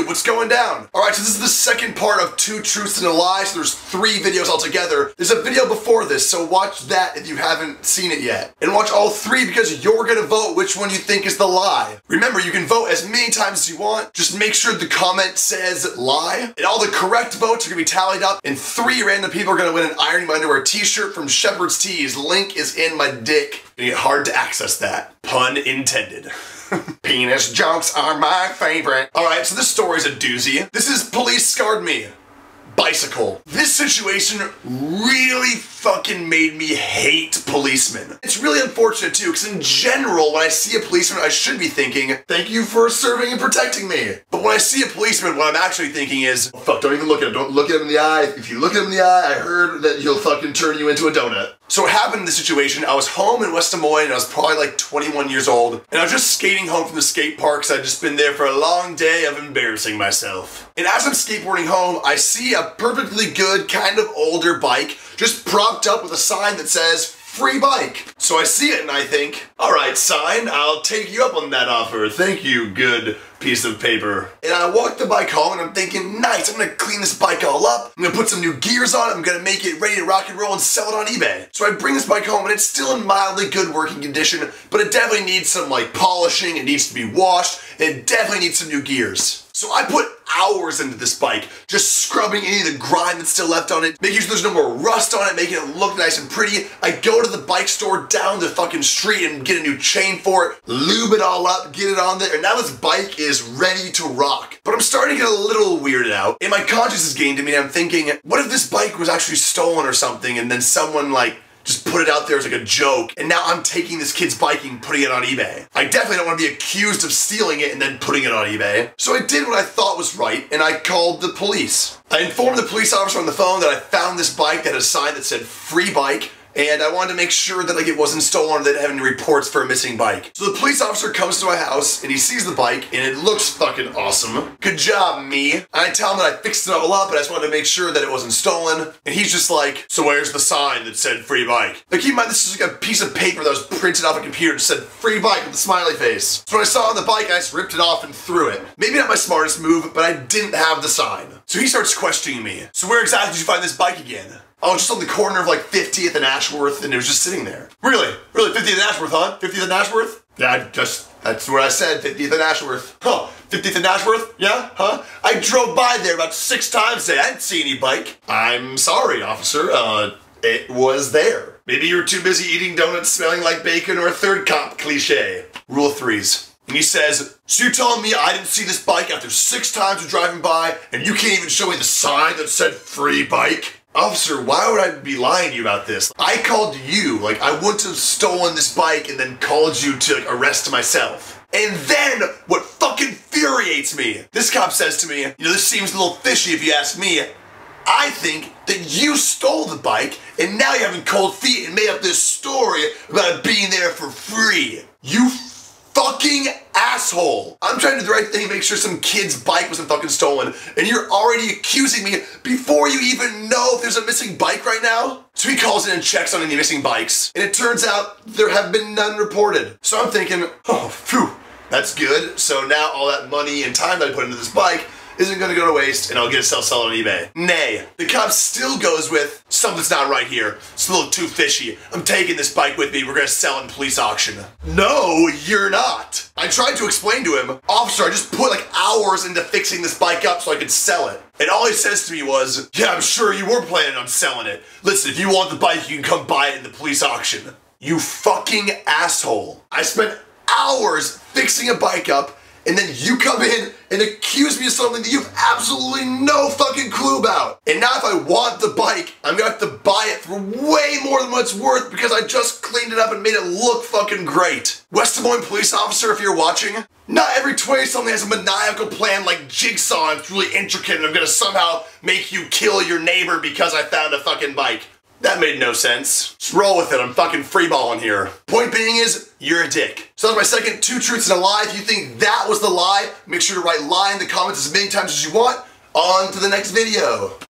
what's going down? Alright, so this is the second part of 2 Truths and a Lie, so there's 3 videos altogether. There's a video before this, so watch that if you haven't seen it yet. And watch all 3 because you're gonna vote which one you think is the lie. Remember, you can vote as many times as you want, just make sure the comment says lie, and all the correct votes are gonna be tallied up, and 3 random people are gonna win an Ironing My Underwear t-shirt from Shepherd's Tees. Link is in my dick. It's gonna get hard to access that. Pun intended. Penis jokes are my favorite. Alright, so this story's a doozy. This is Police Scarred Me. Bicycle. This situation really fucking made me hate policemen. It's really unfortunate too, because in general, when I see a policeman, I should be thinking, thank you for serving and protecting me. But when I see a policeman, what I'm actually thinking is, oh, fuck, don't even look at him. Don't look at him in the eye. If you look at him in the eye, I heard that he'll fucking turn you into a donut. So what happened in this situation, I was home in West Des Moines, and I was probably like 21 years old, and I was just skating home from the skate park, because I'd just been there for a long day of embarrassing myself. And as I'm skateboarding home, I see a perfectly good, kind of older bike, just propped up with a sign that says, free bike. So I see it and I think, alright sign, I'll take you up on that offer. Thank you, good piece of paper. And I walk the bike home and I'm thinking, nice, I'm gonna clean this bike all up. I'm gonna put some new gears on it. I'm gonna make it ready to rock and roll and sell it on eBay. So I bring this bike home and it's still in mildly good working condition, but it definitely needs some like polishing. It needs to be washed. And it definitely needs some new gears. So I put hours into this bike, just scrubbing any of the grime that's still left on it, making sure there's no more rust on it, making it look nice and pretty. I go to the bike store down the fucking street and get a new chain for it, lube it all up, get it on there, and now this bike is ready to rock. But I'm starting to get a little weirded out, and my conscience is getting to me, and I'm thinking, what if this bike was actually stolen or something, and then someone like, just put it out there as like a joke, and now I'm taking this kid's bike and putting it on eBay. I definitely don't want to be accused of stealing it and then putting it on eBay. So I did what I thought was right, and I called the police. I informed the police officer on the phone that I found this bike that had a sign that said free bike, and I wanted to make sure that like it wasn't stolen or they didn't have any reports for a missing bike. So the police officer comes to my house and he sees the bike and it looks fucking awesome. Good job, me. And I tell him that I fixed it all up, but I just wanted to make sure that it wasn't stolen. And he's just like, so where's the sign that said free bike? But keep in mind, this is like a piece of paper that was printed off a computer that said free bike with a smiley face. So when I saw it on the bike, I just ripped it off and threw it. Maybe not my smartest move, but I didn't have the sign. So he starts questioning me. So where exactly did you find this bike again? Oh, just on the corner of like 50th and Ashworth, and it was just sitting there. Really? Really, 50th and Ashworth, huh? 50th and Ashworth? Yeah, that's what I said, 50th and Ashworth. Huh, 50th and Ashworth? Yeah, huh? I drove by there about 6 times today. I didn't see any bike. I'm sorry, officer, it was there. Maybe you were too busy eating donuts smelling like bacon or a third cop cliche. Rule of 3s. And he says, so you're telling me I didn't see this bike after 6 times of driving by, and you can't even show me the sign that said free bike? Officer, why would I be lying to you about this? I called you, like I wouldn't have stolen this bike and then called you to like arrest myself. And then, what fucking infuriates me, this cop says to me, you know, this seems a little fishy if you ask me. I think that you stole the bike and now you're having cold feet and made up this story about it being there for free. You fucking asshole. I'm trying to do the right thing, make sure some kid's bike wasn't fucking stolen, and you're already accusing me before you even know if there's a missing bike right now? So he calls in and checks on any missing bikes, and it turns out there have been none reported. So I'm thinking, oh, phew, that's good. So now all that money and time that I put into this bike isn't gonna go to waste, and I'll get it sell on eBay. Nay, the cop still goes with, something's not right here. It's a little too fishy. I'm taking this bike with me, we're gonna sell it in police auction. No, you're not. I tried to explain to him, officer, I just put like hours into fixing this bike up so I could sell it. And all he says to me was, yeah, I'm sure you were planning on selling it. Listen, if you want the bike, you can come buy it in the police auction. You fucking asshole. I spent hours fixing a bike up, and then you come in and accuse me of something that you have absolutely no fucking clue about. And now if I want the bike, I'm gonna have to buy it for way more than what it's worth because I just cleaned it up and made it look fucking great. West Des Moines police officer, if you're watching, not every 20-something has a maniacal plan like Jigsaw and it's really intricate and I'm gonna somehow make you kill your neighbor because I found a fucking bike. That made no sense. Just roll with it, I'm fucking freeballing here. Point being is, you're a dick. So that's my second 2 truths and a lie. If you think that was the lie, make sure to write lie in the comments as many times as you want. On to the next video.